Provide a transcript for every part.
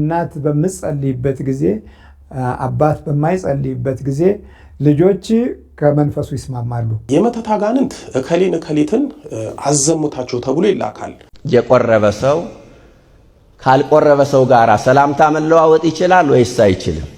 እናት በምትጸልይበት ጊዜ አባት በማይጸልይበት ጊዜ ልጆች ከመንፈሱ ይስማማሉ። የመተት አጋንንት እከሌን እከሊትን አዘሙታቸው ተብሎ ይላካል። የቆረበ ሰው ካልቆረበ ሰው ጋር ሰላምታ መለዋወጥ ይችላል ወይስ አይችልም?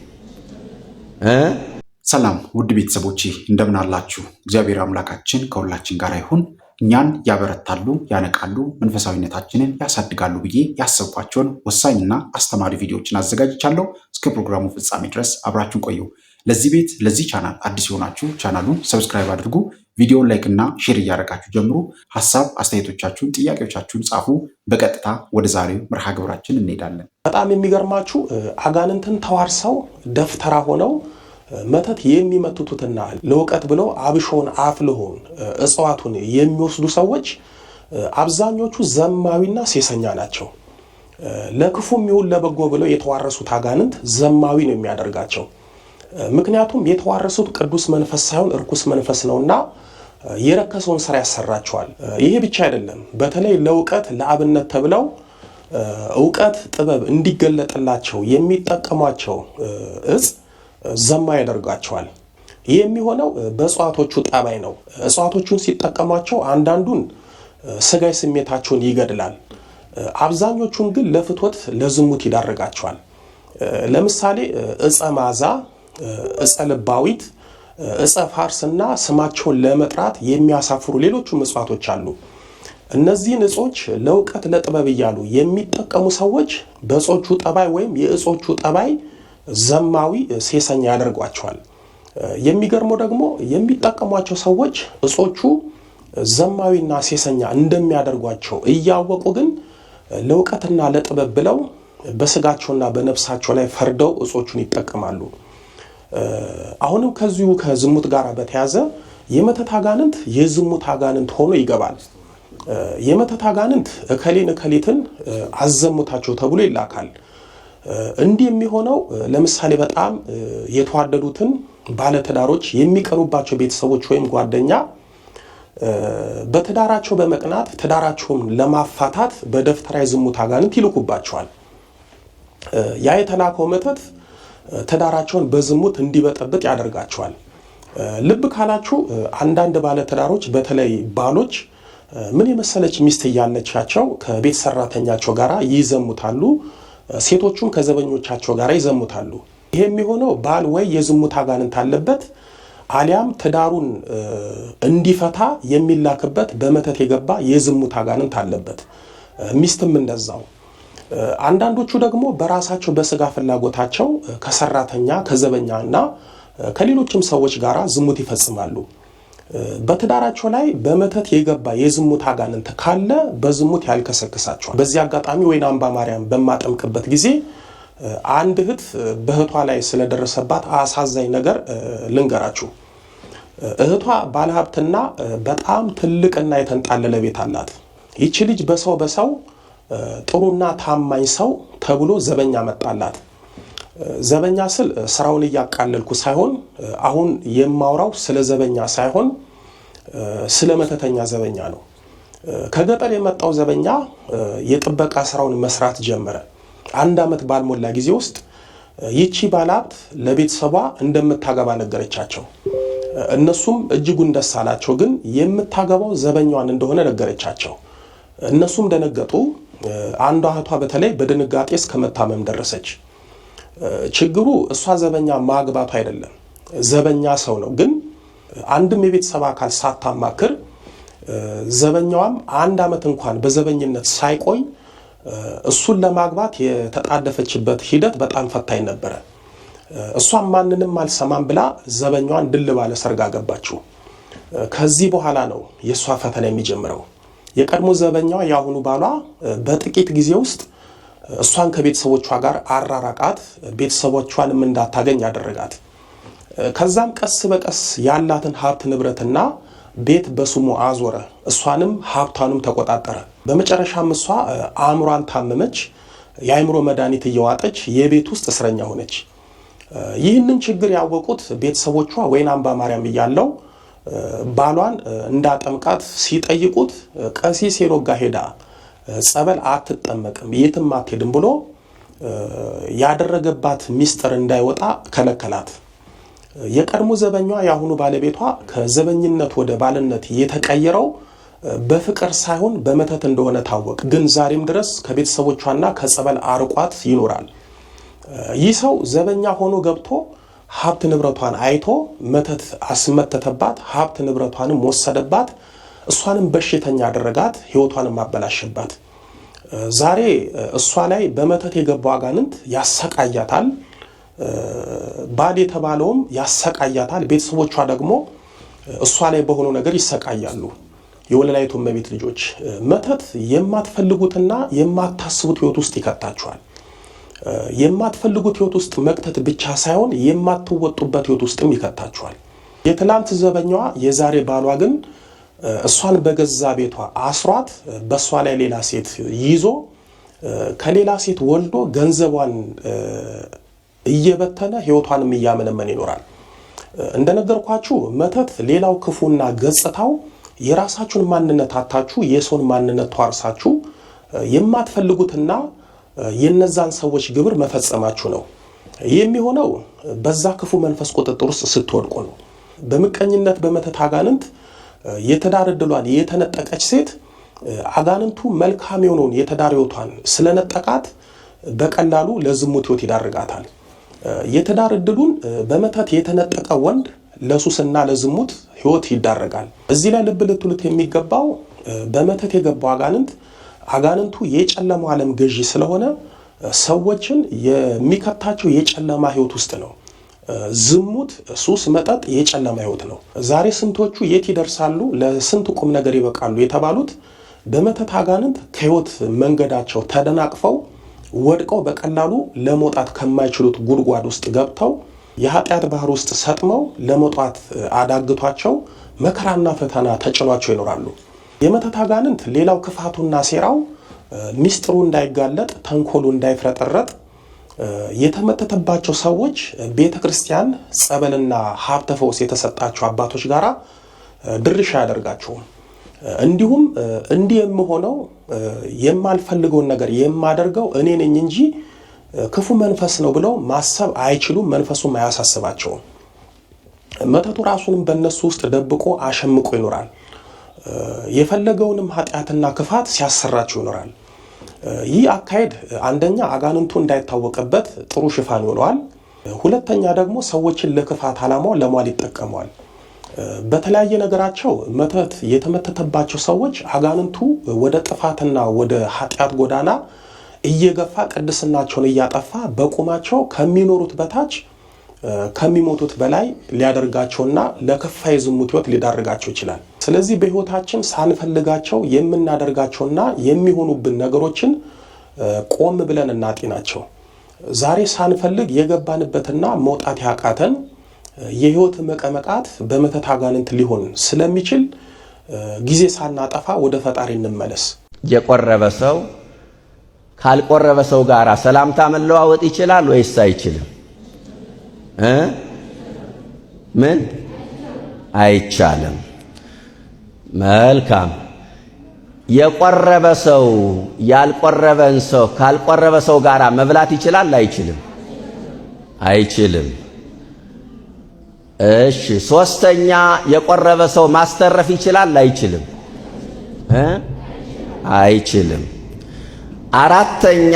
ሰላም ውድ ቤተሰቦቼ እንደምን አላችሁ? እግዚአብሔር አምላካችን ከሁላችን ጋር ይሁን። እኛን ያበረታሉ፣ ያነቃሉ፣ መንፈሳዊነታችንን ያሳድጋሉ ብዬ ያሰብኳቸውን ወሳኝና አስተማሪ ቪዲዮዎችን አዘጋጅቻለሁ። እስከ ፕሮግራሙ ፍጻሜ ድረስ አብራችሁን ቆዩ። ለዚህ ቤት ለዚህ ቻናል አዲስ የሆናችሁ ቻናሉን ሰብስክራይብ አድርጉ። ቪዲዮውን ላይክ እና ሼር እያደረጋችሁ ጀምሩ። ሐሳብ አስተያየቶቻችሁን፣ ጥያቄዎቻችሁን ጻፉ። በቀጥታ ወደ ዛሬው መርሃ ግብራችን እንሄዳለን። በጣም የሚገርማችሁ አጋንንትን ተዋርሰው ደፍተራ ሆነው መተት የሚመቱትና ለውቀት ብለው አብሾን አፍልሆን እጽዋቱን የሚወስዱ ሰዎች አብዛኞቹ ዘማዊና ሴሰኛ ናቸው። ለክፉም ይሁን ለበጎ ብለው የተዋረሱት አጋንንት ዘማዊ ነው የሚያደርጋቸው። ምክንያቱም የተዋረሱት ቅዱስ መንፈስ ሳይሆን እርኩስ መንፈስ ነውና የረከሰውን ስራ ያሰራቸዋል። ይሄ ብቻ አይደለም። በተለይ ለውቀት ለአብነት ተብለው ዕውቀት ጥበብ እንዲገለጥላቸው የሚጠቀሟቸው እጽ ዘማ ያደርጋቸዋል። ይህ የሚሆነው በእጽዋቶቹ ጠባይ ነው። እጽዋቶቹን ሲጠቀሟቸው አንዳንዱን ስጋይ ስሜታቸውን ይገድላል፣ አብዛኞቹን ግን ለፍትወት ለዝሙት ይዳርጋቸዋል። ለምሳሌ እጸ ማዛ፣ እጸ ልባዊት፣ እጸ ፋርስና ስማቸውን ለመጥራት የሚያሳፍሩ ሌሎቹም እጽዋቶች አሉ። እነዚህን እጾች ለእውቀት ለጥበብ እያሉ የሚጠቀሙ ሰዎች በእጾቹ ጠባይ ወይም የእጾቹ ጠባይ ዘማዊ ሴሰኛ ያደርጓቸዋል። የሚገርመው ደግሞ የሚጠቀሟቸው ሰዎች እጾቹ ዘማዊና ሴሰኛ እንደሚያደርጓቸው እያወቁ ግን ለእውቀትና ለጥበብ ብለው በስጋቸውና በነፍሳቸው ላይ ፈርደው እጾቹን ይጠቀማሉ። አሁንም ከዚሁ ከዝሙት ጋር በተያዘ የመተት አጋንንት የዝሙት አጋንንት ሆኖ ይገባል። የመተት አጋንንት እከሌን እከሊትን አዘሙታቸው ተብሎ ይላካል። እንዲህ የሚሆነው ለምሳሌ በጣም የተዋደዱትን ባለትዳሮች የሚቀኑባቸው ቤተሰቦች ወይም ጓደኛ በትዳራቸው በመቅናት ትዳራቸውን ለማፋታት በደፍተራ የዝሙት አጋንንት ይልኩባቸዋል። ያ የተላከው መተት ትዳራቸውን በዝሙት እንዲበጠብጥ ያደርጋቸዋል። ልብ ካላችሁ አንዳንድ ባለትዳሮች በተለይ ባሎች ምን የመሰለች ሚስት እያለቻቸው ከቤት ሰራተኛቸው ጋር ይዘሙታሉ። ሴቶቹም ከዘበኞቻቸው ጋር ይዘሙታሉ። ይሄ የሚሆነው ባል ወይ የዝሙት አጋንንት አለበት አሊያም ትዳሩን እንዲፈታ የሚላክበት በመተት የገባ የዝሙት አጋንንት አለበት። ሚስትም እንደዛው። አንዳንዶቹ ደግሞ በራሳቸው በስጋ ፍላጎታቸው ከሰራተኛ ከዘበኛና ከሌሎችም ሰዎች ጋር ዝሙት ይፈጽማሉ። በትዳራቸው ላይ በመተት የገባ የዝሙት አጋንንት ካለ በዝሙት ያልከሰክሳቸዋል። በዚህ አጋጣሚ ወይን አምባ ማርያም በማጠምቅበት ጊዜ አንድ እህት በእህቷ ላይ ስለደረሰባት አሳዛኝ ነገር ልንገራችሁ። እህቷ ባለሀብትና በጣም ትልቅና የተንጣለለ ቤት አላት። ይቺ ልጅ በሰው ጥሩና ታማኝ ሰው ተብሎ ዘበኛ መጣላት። ዘበኛ ስል ስራውን እያቃለልኩ ሳይሆን አሁን የማውራው ስለ ዘበኛ ሳይሆን ስለ መተተኛ ዘበኛ ነው። ከገጠር የመጣው ዘበኛ የጥበቃ ስራውን መስራት ጀመረ። አንድ ዓመት ባልሞላ ጊዜ ውስጥ ይቺ ባለሀብት ለቤተሰቧ እንደምታገባ ነገረቻቸው። እነሱም እጅጉን ደስ አላቸው። ግን የምታገባው ዘበኛዋን እንደሆነ ነገረቻቸው። እነሱም ደነገጡ። አንዷ እህቷ በተለይ በድንጋጤ እስከ መታመም ደረሰች። ችግሩ እሷ ዘበኛ ማግባቱ አይደለም፣ ዘበኛ ሰው ነው። ግን አንድም የቤተሰብ አካል ሳታማክር ዘበኛዋም አንድ ዓመት እንኳን በዘበኝነት ሳይቆይ እሱን ለማግባት የተጣደፈችበት ሂደት በጣም ፈታኝ ነበረ። እሷም ማንንም አልሰማም ብላ ዘበኛዋን ድል ባለ ሰርግ አገባችው። ከዚህ በኋላ ነው የእሷ ፈተና የሚጀምረው። የቀድሞ ዘበኛዋ የአሁኑ ባሏ በጥቂት ጊዜ ውስጥ እሷን ከቤተሰቦቿ ጋር አራራቃት፣ ቤተሰቦቿንም እንዳታገኝ ያደረጋት። ከዛም ቀስ በቀስ ያላትን ሀብት ንብረትና ቤት በስሙ አዞረ፣ እሷንም ሀብቷንም ተቆጣጠረ። በመጨረሻም እሷ አእምሯን ታመመች። የአእምሮ መድኃኒት እየዋጠች የቤት ውስጥ እስረኛ ሆነች። ይህንን ችግር ያወቁት ቤተሰቦቿ ወይን አምባ ማርያም እያለው ባሏን እንዳጠምቃት ሲጠይቁት ቀሲስ ሄኖክ ጋር ሄዳ ጸበል አትጠመቅም የትም አትሄድም ብሎ ያደረገባት ሚስጥር እንዳይወጣ ከለከላት። የቀድሞ ዘበኛ ያሁኑ ባለቤቷ ከዘበኝነት ወደ ባልነት የተቀየረው በፍቅር ሳይሆን በመተት እንደሆነ ታወቀ። ግን ዛሬም ድረስ ከቤተሰቦቿና ከጸበል አርቋት ይኖራል። ይህ ሰው ዘበኛ ሆኖ ገብቶ ሀብት ንብረቷን አይቶ መተት አስመተተባት፣ ሀብት ንብረቷንም ወሰደባት፣ እሷንም በሽተኛ አደረጋት፣ ህይወቷንም አበላሸባት። ዛሬ እሷ ላይ በመተት የገባው አጋንንት ያሰቃያታል። ባል የተባለውም ያሰቃያታል። ቤተሰቦቿ ደግሞ እሷ ላይ በሆነው ነገር ይሰቃያሉ። የወለላይቱ እመቤት ልጆች መተት የማትፈልጉትና የማታስቡት ህይወት ውስጥ ይከታችኋል። የማትፈልጉት ህይወት ውስጥ መክተት ብቻ ሳይሆን የማትወጡበት ህይወት ውስጥም ይከታችኋል። የትላንት ዘበኛዋ የዛሬ ባሏ ግን እሷን በገዛ ቤቷ አስሯት በእሷ ላይ ሌላ ሴት ይዞ ከሌላ ሴት ወልዶ ገንዘቧን እየበተነ ህይወቷንም እያመነመን ይኖራል። እንደነገርኳችሁ መተት ሌላው ክፉና ገጽታው የራሳችሁን ማንነት አታችሁ የሰውን ማንነት ተዋርሳችሁ የማትፈልጉትና የነዛን ሰዎች ግብር መፈጸማችሁ ነው። የሚሆነው በዛ ክፉ መንፈስ ቁጥጥር ውስጥ ስትወድቁ ነው። በምቀኝነት በመተት አጋንንት የትዳር ዕድሏን የተነጠቀች ሴት አጋንንቱ መልካም የሆነውን የትዳር ሕይወቷን ስለነጠቃት በቀላሉ ለዝሙት ሕይወት ይዳርጋታል። የትዳር ዕድሉን በመተት የተነጠቀ ወንድ ለሱስና ለዝሙት ሕይወት ይዳረጋል። እዚህ ላይ ልብ ልትሉት የሚገባው በመተት የገባው አጋንንቱ የጨለማ ዓለም ገዢ ስለሆነ ሰዎችን የሚከታቸው የጨለማ ሕይወት ውስጥ ነው። ዝሙት፣ ሱስ፣ መጠጥ የጨለማ ሕይወት ነው። ዛሬ ስንቶቹ የት ይደርሳሉ፣ ለስንት ቁም ነገር ይበቃሉ የተባሉት በመተት አጋንንት ከሕይወት መንገዳቸው ተደናቅፈው ወድቀው በቀላሉ ለመውጣት ከማይችሉት ጉድጓድ ውስጥ ገብተው የኃጢአት ባህር ውስጥ ሰጥመው ለመውጣት አዳግቷቸው መከራና ፈተና ተጭኗቸው ይኖራሉ። የመተት አጋንንት ሌላው ክፋቱና ሴራው ሚስጥሩ እንዳይጋለጥ፣ ተንኮሉ እንዳይፍረጠረጥ የተመተተባቸው ሰዎች ቤተክርስቲያን ጸበልና ሀብተ ፈውስ የተሰጣቸው አባቶች ጋራ ድርሻ ያደርጋቸውም። እንዲሁም እንዲህ የምሆነው የማልፈልገውን ነገር የማደርገው እኔ ነኝ እንጂ ክፉ መንፈስ ነው ብለው ማሰብ አይችሉም። መንፈሱም አያሳስባቸውም። መተቱ ራሱንም በእነሱ ውስጥ ደብቆ አሸምቆ ይኖራል። የፈለገውንም ኃጢአትና ክፋት ሲያሰራቸው ይኖራል። ይህ አካሄድ አንደኛ አጋንንቱ እንዳይታወቅበት ጥሩ ሽፋን ይሆነዋል። ሁለተኛ ደግሞ ሰዎችን ለክፋት ዓላማው ለሟል ይጠቀመዋል። በተለያየ ነገራቸው መተት የተመተተባቸው ሰዎች አጋንንቱ ወደ ጥፋትና ወደ ኃጢአት ጎዳና እየገፋ ቅድስናቸውን እያጠፋ በቁማቸው ከሚኖሩት በታች ከሚሞቱት በላይ ሊያደርጋቸውና ለከፋ የዝሙት ሕይወት ሊዳርጋቸው ይችላል። ስለዚህ በሕይወታችን ሳንፈልጋቸው የምናደርጋቸውና የሚሆኑብን ነገሮችን ቆም ብለን እናጤናቸው። ዛሬ ሳንፈልግ የገባንበትና መውጣት ያቃተን የሕይወት መቀመቃት በመተት አጋንንት ሊሆን ስለሚችል ጊዜ ሳናጠፋ ወደ ፈጣሪ እንመለስ። የቆረበ ሰው ካልቆረበ ሰው ጋር ሰላምታ መለዋወጥ ይችላል ወይስ አይችልም? ምን አይቻልም። መልካም። የቆረበ ሰው ያልቆረበን ሰው ካልቆረበ ሰው ጋር መብላት ይችላል አይችልም? አይችልም። እሺ፣ ሶስተኛ የቆረበ ሰው ማስተረፍ ይችላል አይችልም? አይችልም። አራተኛ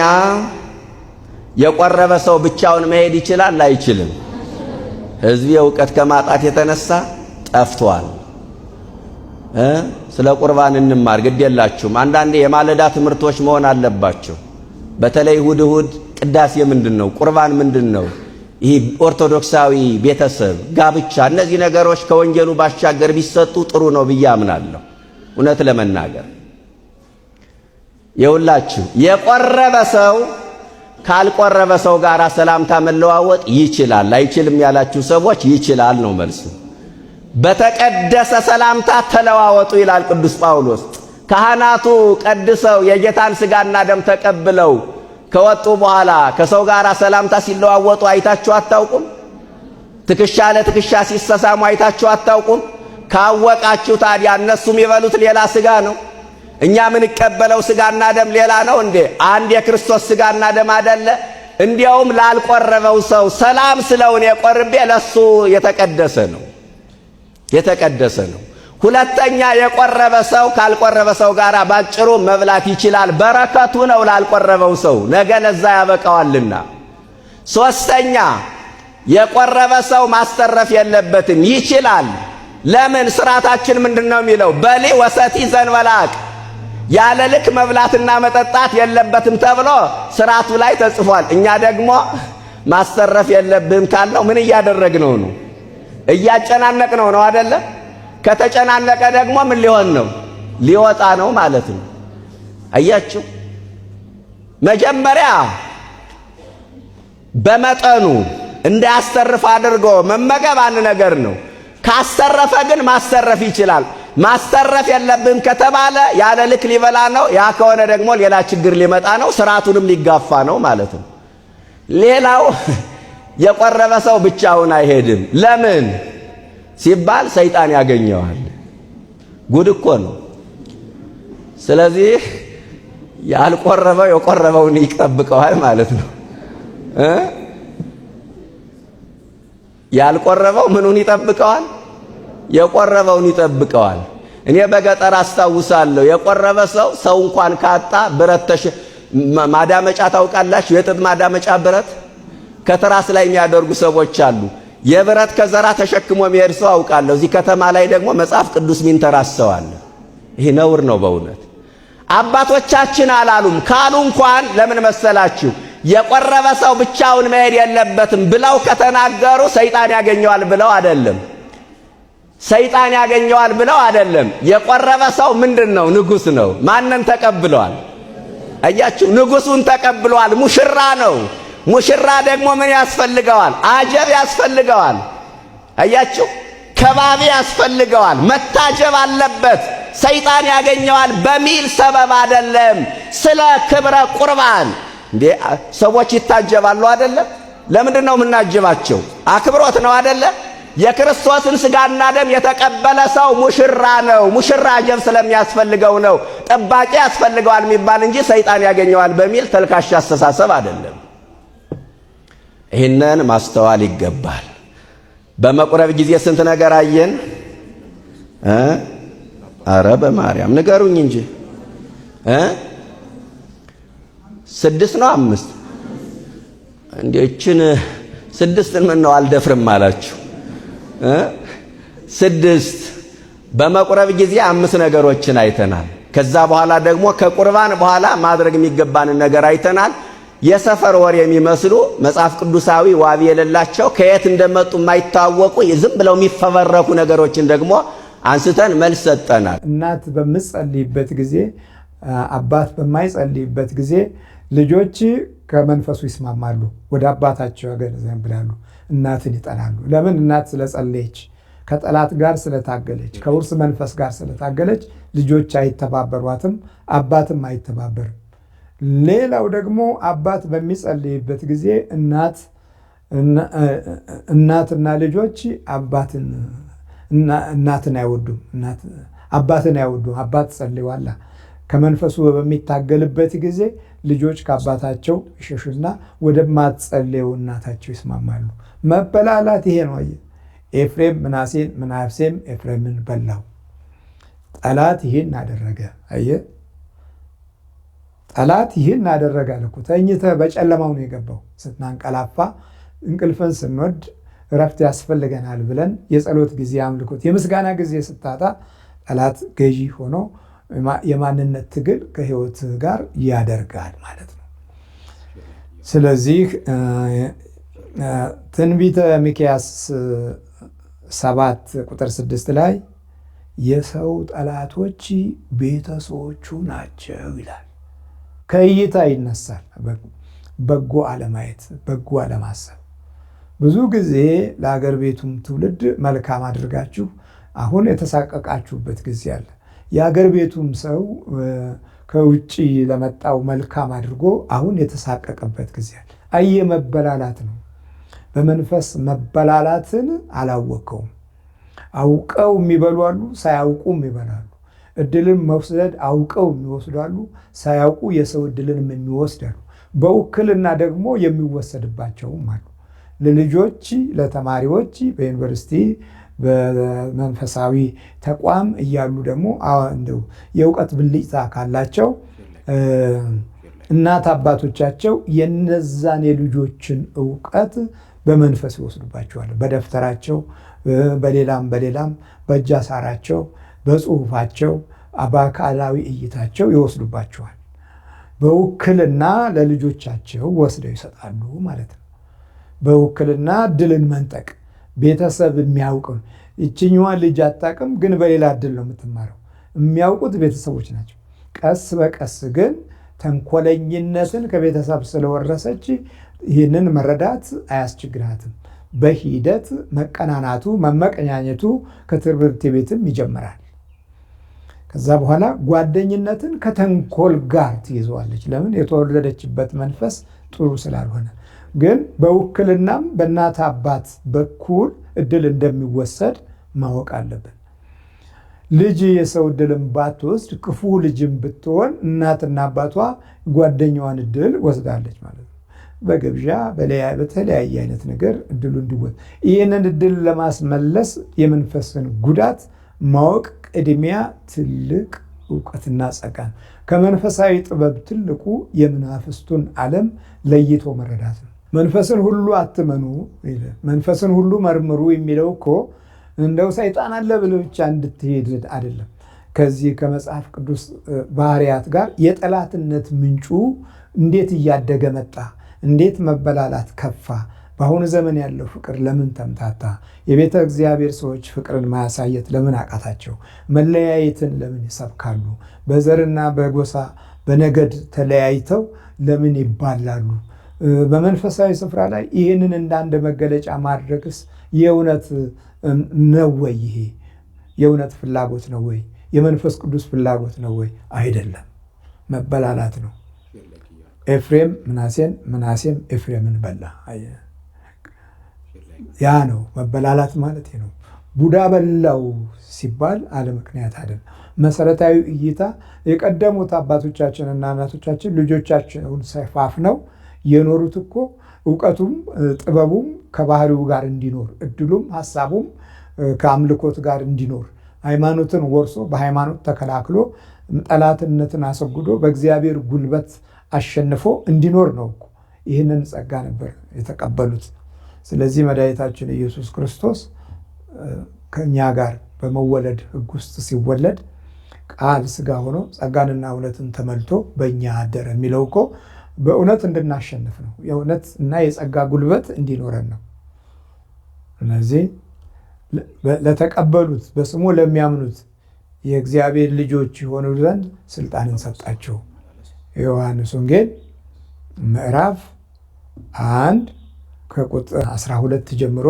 የቆረበ ሰው ብቻውን መሄድ ይችላል አይችልም? ሕዝብ እውቀት ከማጣት የተነሳ ጠፍቷል። ስለ ቁርባን እንማር ግድ የላችሁም። አንዳንዴ የማለዳ ትምህርቶች መሆን አለባቸው። በተለይ እሑድ እሑድ ቅዳሴ ምንድነው? ቁርባን ምንድነው? ይህ ኦርቶዶክሳዊ ቤተሰብ ጋብቻ፣ እነዚህ ነገሮች ከወንጌሉ ባሻገር ቢሰጡ ጥሩ ነው ብዬ አምናለሁ። እውነት ለመናገር የሁላችሁ የቆረበ ሰው ካልቆረበ ሰው ጋር ሰላምታ መለዋወጥ ይችላል። አይችልም ያላችሁ ሰዎች ይችላል ነው መልሱ። በተቀደሰ ሰላምታ ተለዋወጡ ይላል ቅዱስ ጳውሎስ። ካህናቱ ቀድሰው የጌታን ሥጋና ደም ተቀብለው ከወጡ በኋላ ከሰው ጋር ሰላምታ ሲለዋወጡ አይታችሁ አታውቁም? ትከሻ ለትከሻ ሲሰሳሙ አይታችሁ አታውቁም? ካወቃችሁ ታዲያ እነሱም የበሉት ሌላ ሥጋ ነው፣ እኛ ምን ቀበለው ሥጋና ደም ሌላ ነው እንዴ? አንድ የክርስቶስ ሥጋና ደም አይደለ? እንዲያውም ላልቆረበው ሰው ሰላም ስለውን የቆርቤ ለሱ የተቀደሰ ነው የተቀደሰ ነው። ሁለተኛ የቆረበ ሰው ካልቆረበ ሰው ጋር ባጭሩ መብላት ይችላል። በረከቱ ነው ላልቆረበው ሰው ነገ ለዛ ያበቃዋልና። ሶስተኛ የቆረበ ሰው ማስተረፍ የለበትም ይችላል። ለምን? ስርዓታችን ምንድነው የሚለው? በሊ ወሰቲ ዘንበላቅ ያለ ልክ መብላትና መጠጣት የለበትም ተብሎ ስርዓቱ ላይ ተጽፏል። እኛ ደግሞ ማስተረፍ የለብህም ካልነው ምን እያደረግነው ነው? እያጨናነቅነው ነው አይደለ? ከተጨናነቀ ደግሞ ምን ሊሆን ነው? ሊወጣ ነው ማለት ነው። አያችሁ፣ መጀመሪያ በመጠኑ እንዳያስተርፍ አድርጎ መመገብ አንድ ነገር ነው። ካስተረፈ ግን ማስተረፍ ይችላል። ማስተረፍ የለብህም ከተባለ ያለ ልክ ሊበላ ነው። ያ ከሆነ ደግሞ ሌላ ችግር ሊመጣ ነው፣ ስርዓቱንም ሊጋፋ ነው ማለት ነው። ሌላው የቆረበ ሰው ብቻውን አይሄድም። ለምን ሲባል ሰይጣን ያገኘዋል። ጉድ እኮ ነው። ስለዚህ ያልቆረበው የቆረበውን ይጠብቀዋል ማለት ነው። ያልቆረበው ምኑን ይጠብቀዋል? የቆረበውን ይጠብቀዋል። እኔ በገጠር አስታውሳለሁ። የቆረበ ሰው እንኳን ካጣ ብረት ማዳመጫ ታውቃላችሁ? የጥጥ ማዳመጫ ብረት ከትራስ ላይ የሚያደርጉ ሰዎች አሉ። የብረት ከዘራ ተሸክሞ የሚሄድ ሰው አውቃለሁ። እዚህ ከተማ ላይ ደግሞ መጽሐፍ ቅዱስ ሚንተራሰዋል። ይህ ነውር ነው በእውነት። አባቶቻችን አላሉም። ካሉ እንኳን ለምን መሰላችሁ? የቆረበ ሰው ብቻውን መሄድ የለበትም ብለው ከተናገሩ ሰይጣን ያገኘዋል ብለው አይደለም። ሰይጣን ያገኘዋል ብለው አይደለም። የቆረበ ሰው ምንድነው? ንጉስ ነው። ማንን ተቀብለዋል? አያችሁ፣ ንጉሱን ተቀብለዋል። ሙሽራ ነው። ሙሽራ ደግሞ ምን ያስፈልገዋል? አጀብ ያስፈልገዋል። አያችሁ፣ ከባቢ ያስፈልገዋል። መታጀብ አለበት። ሰይጣን ያገኘዋል በሚል ሰበብ አይደለም። ስለ ክብረ ቁርባን እንዴ ሰዎች ይታጀባሉ አይደለም? ለምንድነው የምናጅባቸው? አክብሮት ነው አይደለም? የክርስቶስን ስጋና ደም የተቀበለ ሰው ሙሽራ ነው። ሙሽራ አጀብ ስለሚያስፈልገው ነው ጠባቂ ያስፈልገዋል የሚባል እንጂ ሰይጣን ያገኘዋል በሚል ተልካሽ አስተሳሰብ አይደለም። ይህንን ማስተዋል ይገባል። በመቁረብ ጊዜ ስንት ነገር አየን? አረ በማርያም ንገሩኝ እንጂ 6 ነው 5? እንዴችን 6ን ምን ነው አልደፍርም አላችሁ? 6 በመቁረብ ጊዜ 5 ነገሮችን አይተናል። ከዛ በኋላ ደግሞ ከቁርባን በኋላ ማድረግ የሚገባንን ነገር አይተናል። የሰፈር ወሬ የሚመስሉ መጽሐፍ ቅዱሳዊ ዋቢ የሌላቸው ከየት እንደመጡ የማይታወቁ ዝም ብለው የሚፈበረኩ ነገሮችን ደግሞ አንስተን መልስ ሰጠናል። እናት በምትጸልይበት ጊዜ፣ አባት በማይጸልይበት ጊዜ ልጆች ከመንፈሱ ይስማማሉ፣ ወደ አባታቸው ያገለግላሉ፣ እናትን ይጠላሉ። ለምን? እናት ስለጸለየች፣ ከጠላት ጋር ስለታገለች፣ ከውርስ መንፈስ ጋር ስለታገለች ልጆች አይተባበሯትም፣ አባትም አይተባበርም። ሌላው ደግሞ አባት በሚጸልይበት ጊዜ እናትና ልጆች እናትን አይወዱም፣ አባትን አይወዱም። አባት ጸልዋላ ከመንፈሱ በሚታገልበት ጊዜ ልጆች ከአባታቸው ይሸሹና ወደማትጸልየው እናታቸው ይስማማሉ። መበላላት ይሄ ነው። ኤፍሬም ምናሴን፣ ምናሴም ኤፍሬምን በላው። ጠላት ይህን አደረገ። አየ ጠላት ይህን አደረገ አለ እኮ። ተኝተህ በጨለማው ነው የገባው። ስናንቀላፋ እንቅልፍን ስንወድ እረፍት ያስፈልገናል ብለን የጸሎት ጊዜ፣ አምልኮት፣ የምስጋና ጊዜ ስታጣ ጠላት ገዢ ሆኖ የማንነት ትግል ከህይወት ጋር ያደርጋል ማለት ነው። ስለዚህ ትንቢተ ሚክያስ 7:6 ላይ የሰው ጠላቶች ቤተሰቦቹ ናቸው ይላል። ከእይታ ይነሳል። በጎ አለማየት፣ በጎ አለማሰብ። ብዙ ጊዜ ለአገር ቤቱም ትውልድ መልካም አድርጋችሁ አሁን የተሳቀቃችሁበት ጊዜ አለ። የአገር ቤቱም ሰው ከውጭ ለመጣው መልካም አድርጎ አሁን የተሳቀቀበት ጊዜ አለ። አየ መበላላት ነው። በመንፈስ መበላላትን አላወቀውም። አውቀው የሚበሉ አሉ፣ ሳያውቁም ይበላሉ። እድልን መውሰድ አውቀው የሚወስዳሉ፣ ሳያውቁ የሰው እድልንም የሚወስዳሉ። በውክልና ደግሞ የሚወሰድባቸውም አሉ። ለልጆች ለተማሪዎች በዩኒቨርሲቲ በመንፈሳዊ ተቋም እያሉ ደግሞ እንደው የእውቀት ብልጭታ ካላቸው እናት አባቶቻቸው የነዛን የልጆችን እውቀት በመንፈስ ይወስዱባቸዋል። በደብተራቸው በሌላም በእጅ አሳራቸው በጽሁፋቸው በአካላዊ እይታቸው ይወስዱባቸዋል። በውክልና ለልጆቻቸው ወስደው ይሰጣሉ ማለት ነው። በውክልና እድልን መንጠቅ ቤተሰብ የሚያውቅ ይችኛዋን ልጅ አታውቅም፣ ግን በሌላ እድል ነው የምትማረው። የሚያውቁት ቤተሰቦች ናቸው። ቀስ በቀስ ግን ተንኮለኝነትን ከቤተሰብ ስለወረሰች ይህንን መረዳት አያስቸግራትም። በሂደት መቀናናቱ መመቀኛኘቱ ከትምህርት ቤትም ይጀምራል። ከዛ በኋላ ጓደኝነትን ከተንኮል ጋር ትይዘዋለች። ለምን? የተወለደችበት መንፈስ ጥሩ ስላልሆነ። ግን በውክልናም በእናት አባት በኩል እድል እንደሚወሰድ ማወቅ አለብን። ልጅ የሰው እድልም ባትወስድ ክፉ ልጅም ብትሆን እናትና አባቷ ጓደኛዋን እድል ወስዳለች ማለት ነው። በግብዣ በተለያየ አይነት ነገር እድሉ እንዲወስድ፣ ይህንን እድል ለማስመለስ የመንፈስን ጉዳት ማወቅ ቅድሚያ ትልቅ እውቀትና ጸጋ ነው። ከመንፈሳዊ ጥበብ ትልቁ የመናፍስቱን ዓለም ለይቶ መረዳት ነው። መንፈስን ሁሉ አትመኑ፣ መንፈስን ሁሉ መርምሩ የሚለው እኮ እንደው ሰይጣን አለ ብለህ ብቻ እንድትሄድ አይደለም። ከዚህ ከመጽሐፍ ቅዱስ ባህሪያት ጋር የጠላትነት ምንጩ እንዴት እያደገ መጣ፣ እንዴት መበላላት ከፋ፣ በአሁኑ ዘመን ያለው ፍቅር ለምን ተምታታ፣ የቤተ እግዚአብሔር ሰዎች ፍቅርን ማያሳየት ለምን አቃታቸው፣ መለያየትን ለምን ይሰብካሉ፣ በዘርና በጎሳ በነገድ ተለያይተው ለምን ይባላሉ፣ በመንፈሳዊ ስፍራ ላይ ይህንን እንዳንድ መገለጫ ማድረግስ የእውነት ነው ወይ? ይሄ የእውነት ፍላጎት ነው ወይ? የመንፈስ ቅዱስ ፍላጎት ነው ወይ? አይደለም፣ መበላላት ነው። ኤፍሬም ምናሴን፣ ምናሴም ኤፍሬምን በላ። ያ ነው መበላላት ማለት ነው። ቡዳ በላው ሲባል አለ ምክንያት አይደለም። መሰረታዊ እይታ የቀደሙት አባቶቻችንና እናቶቻችን ልጆቻቸውን ሰፋፍነው የኖሩት እኮ እውቀቱም ጥበቡም ከባህሪው ጋር እንዲኖር እድሉም ሀሳቡም ከአምልኮት ጋር እንዲኖር ሃይማኖትን ወርሶ በሃይማኖት ተከላክሎ ጠላትነትን አስወግዶ በእግዚአብሔር ጉልበት አሸንፎ እንዲኖር ነው እኮ። ይህንን ጸጋ ነበር የተቀበሉት። ስለዚህ መድኃኒታችን ኢየሱስ ክርስቶስ ከእኛ ጋር በመወለድ ሕግ ውስጥ ሲወለድ ቃል ሥጋ ሆኖ ጸጋንና እውነትን ተመልቶ በእኛ አደረ የሚለው እኮ በእውነት እንድናሸንፍ ነው። የእውነት እና የጸጋ ጉልበት እንዲኖረን ነው። እነዚህ ለተቀበሉት በስሙ ለሚያምኑት የእግዚአብሔር ልጆች የሆኑ ዘንድ ስልጣንን ሰጣቸው። የዮሐንስ ወንጌል ምዕራፍ 1 ከቁጥር 12 ጀምሮ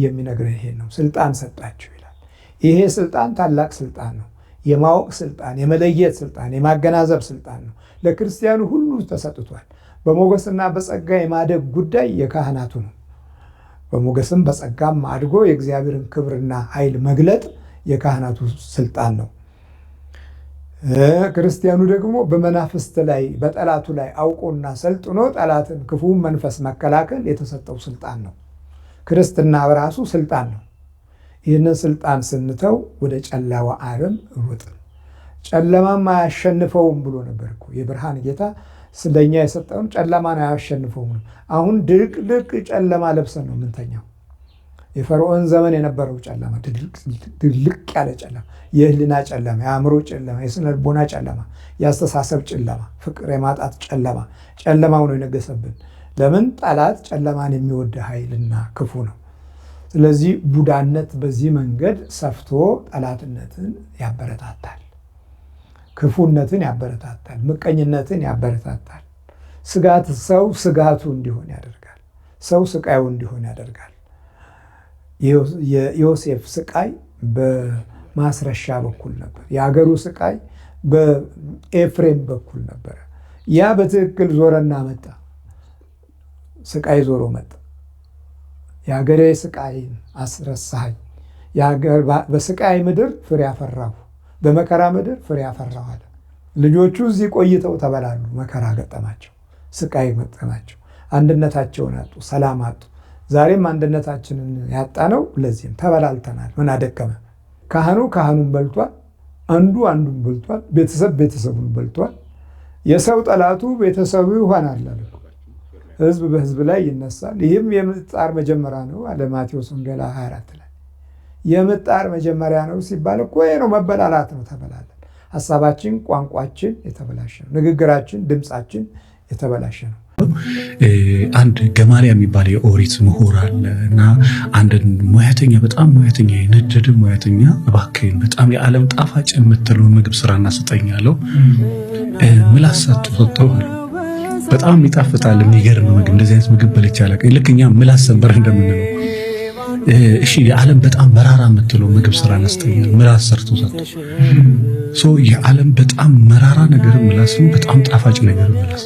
የሚነግረን ይሄ ነው። ስልጣን ሰጣቸው ይላል። ይሄ ስልጣን ታላቅ ስልጣን ነው። የማወቅ ስልጣን፣ የመለየት ስልጣን፣ የማገናዘብ ስልጣን ነው። ለክርስቲያኑ ሁሉ ተሰጥቷል። በሞገስና በጸጋ የማደግ ጉዳይ የካህናቱ ነው። በሞገስም በጸጋም አድጎ የእግዚአብሔርን ክብርና ኃይል መግለጥ የካህናቱ ስልጣን ነው። ክርስቲያኑ ደግሞ በመናፍስት ላይ በጠላቱ ላይ አውቆና ሰልጥኖ ጠላትን ክፉውን መንፈስ መከላከል የተሰጠው ስልጣን ነው። ክርስትና በራሱ ስልጣን ነው። ይህንን ስልጣን ስንተው ወደ ጨለማ ዓለም ሩጥን። ጨለማም አያሸንፈውም ብሎ ነበር እኮ የብርሃን ጌታ ስለኛ የሰጠውን ጨለማን አያሸንፈውም ነው። አሁን ድቅድቅ ጨለማ ለብሰን ነው የምንተኛው። የፈርዖን ዘመን የነበረው ጨለማ ድልቅ ያለ ጨለማ፣ የህሊና ጨለማ፣ የአእምሮ ጨለማ፣ የስነ ልቦና ጨለማ፣ የአስተሳሰብ ጨለማ፣ ፍቅር የማጣት ጨለማ፣ ጨለማው ነው የነገሰብን። ለምን? ጠላት ጨለማን የሚወድ ኃይልና ክፉ ነው። ስለዚህ ቡዳነት በዚህ መንገድ ሰፍቶ ጠላትነትን ያበረታታል፣ ክፉነትን ያበረታታል፣ ምቀኝነትን ያበረታታል። ስጋት ሰው ስጋቱ እንዲሆን ያደርጋል። ሰው ስቃዩ እንዲሆን ያደርጋል። የዮሴፍ ስቃይ በማስረሻ በኩል ነበር። የሀገሩ ስቃይ በኤፍሬም በኩል ነበረ። ያ በትክክል ዞረና መጣ። ስቃይ ዞሮ መጣ። የሀገሬ ስቃይን አስረሳኸኝ፣ በስቃይ ምድር ፍሬ አፈራሁ፣ በመከራ ምድር ፍሬ አፈራሁ አለ። ልጆቹ እዚህ ቆይተው ተበላሉ፣ መከራ ገጠማቸው። ስቃይ መጠናቸው፣ አንድነታቸውን አጡ፣ ሰላም አጡ። ዛሬም አንድነታችንን ያጣነው ለዚህም ተበላልተናል። ምን አደከመ? ካህኑ ካህኑን በልቷል፣ አንዱ አንዱን በልቷል፣ ቤተሰብ ቤተሰቡን በልቷል። የሰው ጠላቱ ቤተሰቡ ይሆናል አለ። ህዝብ በህዝብ ላይ ይነሳል። ይህም የምጣር መጀመሪያ ነው አለ ማቴዎስ ወንጌል 24 ላይ። የምጣር መጀመሪያ ነው ሲባል እኮ ይሄ ነው፣ መበላላት ነው። ተበላለን። ሐሳባችን፣ ቋንቋችን የተበላሸ ነው። ንግግራችን፣ ድምፃችን የተበላሸ ነው። አንድ ገማሊያ የሚባል የኦሪት ምሁር አለ እና አንድን ሙያተኛ በጣም ሙያተኛ የነደደ ሙያተኛ እባክህን በጣም የዓለም ጣፋጭ የምትለው ምግብ ስራና ስጠኝ አለው። ምላስ ሰጥተው አለ። በጣም ይጣፍጣል፣ የሚገርም ምግብ። እንደዚህ አይነት ምግብ በልቼ አላውቅም። ልክ እኛ ምላስ ሰንበር እንደምንለው እሺ፣ የዓለም በጣም መራራ የምትለው ምግብ ስራና ስጠኝ ምላስ ሰርቶ የዓለም በጣም መራራ ነገር ምላስ ነው። በጣም ጣፋጭ ነገር ምላስ።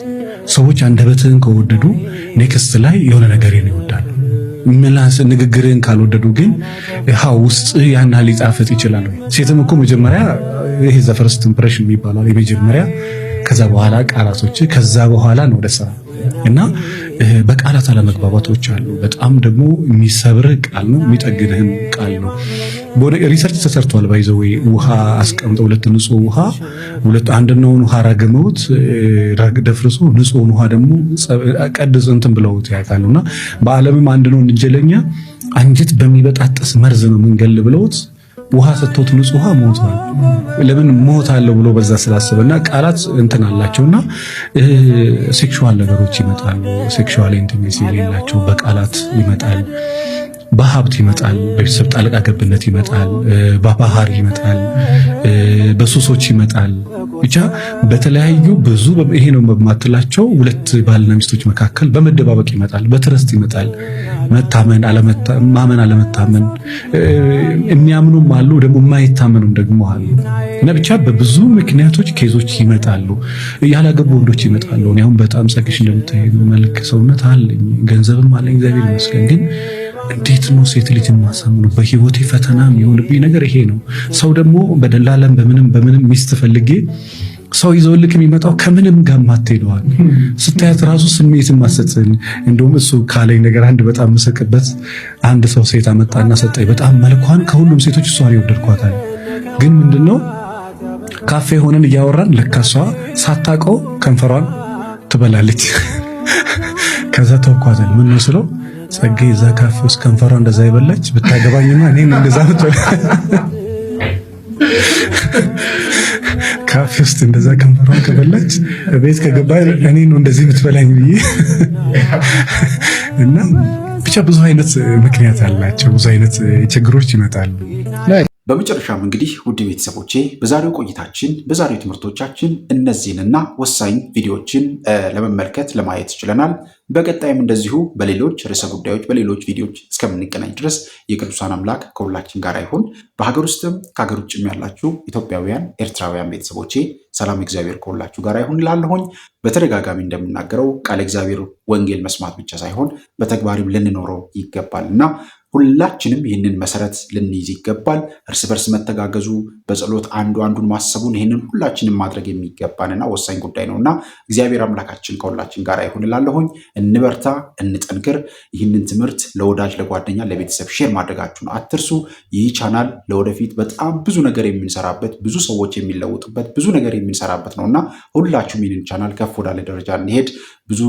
ሰዎች አንደበትህን ከወደዱ ኔክስት ላይ የሆነ ነገር ይወዳሉ። ምላስ ንግግርህን ካልወደዱ ግን ውስጥ ያና ሊጣፍጥ ይችላል። ሴትም እኮ መጀመሪያ ይሄ ዘፈርስት ኢምፕሬሽን የሚባለው የመጀመሪያ፣ ከዛ በኋላ ቃላቶች፣ ከዛ በኋላ ነው ወደ ስራ እና በቃላት አለመግባባቶች አሉ። በጣም ደግሞ የሚሰብርህ ቃል ነው፣ የሚጠግንህም ቃል ነው። ሪሰርች ተሰርቷል። ባይዘው ውሃ አስቀምጠው ሁለት ንጹህ ውሃ አንደኛውን ውሃ ረግመውት ደፍርሶ ንጹህን ውሃ ደግሞ ቀድስ እንትን ብለውት ያውቃሉና በዓለምም አንድ ነው እንጀለኛ አንጀት በሚበጣጥስ መርዝ ነው መንገል ብለውት ውሃ ሰጥቶት ንጹህ ውሃ ሞቷል። ለምን ሞታለው ብሎ በዛ ስላሰበና ቃላት እንትን አላቸውና ሴክሹዋል ነገሮች ይመጣሉ። ሴክሹዋል ኢንቲሜሲ የሌላቸው በቃላት ይመጣል። በሀብት ይመጣል፣ በቤተሰብ ጣልቃ ገብነት ይመጣል፣ በባህር ይመጣል፣ በሱሶች ይመጣል። ብቻ በተለያዩ ብዙ ይሄ ነው በማትላቸው ሁለት ባልና ሚስቶች መካከል በመደባበቅ ይመጣል፣ በትረስት ይመጣል፣ መታመን አለመታመን፣ የሚያምኑም አሉ ደግሞ የማይታመኑም ደግሞ አሉ። እና ብቻ በብዙ ምክንያቶች ኬዞች ይመጣሉ። ያላገቡ ወንዶች ይመጣሉ። እኔ አሁን በጣም ጸግሽ እንደምታየው መልክ ሰውነት አለኝ፣ ገንዘብም አለኝ፣ እግዚአብሔር ይመስገን ግን እንዴት ነው ሴት ልጅ ማሳምነው? በህይወቴ ፈተና የሚሆንብኝ ነገር ይሄ ነው። ሰው ደግሞ በደላለም በምንም ሚስት ፈልጌ ሰው ይዘውልክ የሚመጣው ከምንም ጋር ማትሄደዋል። ስታያት ራሱ ስሜት ማሰጥን። እንደውም እሱ ካለኝ ነገር አንድ በጣም መሰቀበት አንድ ሰው ሴት አመጣና ሰጠኝ። በጣም መልኳን ከሁሉም ሴቶች እሷን ይወደድኳታል። ግን ምንድነው ካፌ ሆነን እያወራን ለካሷ ሳታውቀው ከንፈሯን ትበላለች። ከዛ ተውኳታል። ምን ነው ስለው ጸጌ እዛ ካፌ ውስጥ ከንፈሯ እንደዛ ይበላች ብታገባኝማ እኔም እንደዛ ብትበላ ካፌ ውስጥ እንደዛ ከንፈሯን ከበላች ቤት ከገባ እኔ ነው እንደዚህ የምትበላኝ ብዬ እና ብቻ ብዙ አይነት ምክንያት አላቸው። ብዙ አይነት ችግሮች ይመጣሉ። በመጨረሻም እንግዲህ ውድ ቤተሰቦቼ በዛሬው ቆይታችን በዛሬው ትምህርቶቻችን እነዚህንና ወሳኝ ቪዲዮዎችን ለመመልከት ለማየት ችለናል። በቀጣይም እንደዚሁ በሌሎች ርዕሰ ጉዳዮች በሌሎች ቪዲዮዎች እስከምንገናኝ ድረስ የቅዱሳን አምላክ ከሁላችን ጋር ይሁን። በሀገር ውስጥም ከሀገር ውጭም ያላችሁ ኢትዮጵያውያን፣ ኤርትራውያን ቤተሰቦቼ ሰላም እግዚአብሔር ከሁላችሁ ጋር ይሁን እላለሁኝ። በተደጋጋሚ እንደምናገረው ቃለ እግዚአብሔር ወንጌል መስማት ብቻ ሳይሆን በተግባርም ልንኖረው ይገባልና ሁላችንም ይህንን መሰረት ልንይዝ ይገባል። እርስ በርስ መተጋገዙ፣ በጸሎት አንዱ አንዱን ማሰቡን ይህንን ሁላችንም ማድረግ የሚገባንና ወሳኝ ጉዳይ ነውና እግዚአብሔር አምላካችን ከሁላችን ጋር ይሁን እላለሁኝ። እንበርታ፣ እንጠንክር። ይህንን ትምህርት ለወዳጅ ለጓደኛ፣ ለቤተሰብ ሼር ማድረጋችሁን አትርሱ። ይህ ቻናል ለወደፊት በጣም ብዙ ነገር የምንሰራበት፣ ብዙ ሰዎች የሚለውጡበት፣ ብዙ ነገር የምንሰራበት ነውና ሁላችሁም ይህንን ቻናል ከፍ ወዳለ ደረጃ እንሄድ፣ ብዙ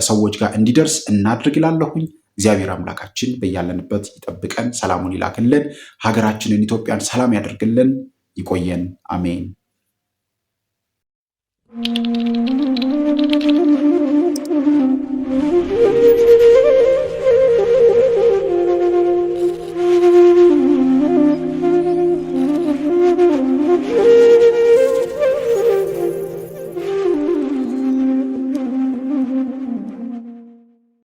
ሰዎች ጋር እንዲደርስ እናድርግ እላለሁኝ። እግዚአብሔር አምላካችን በያለንበት ይጠብቀን፣ ሰላሙን ይላክልን፣ ሀገራችንን ኢትዮጵያን ሰላም ያደርግልን። ይቆየን። አሜን።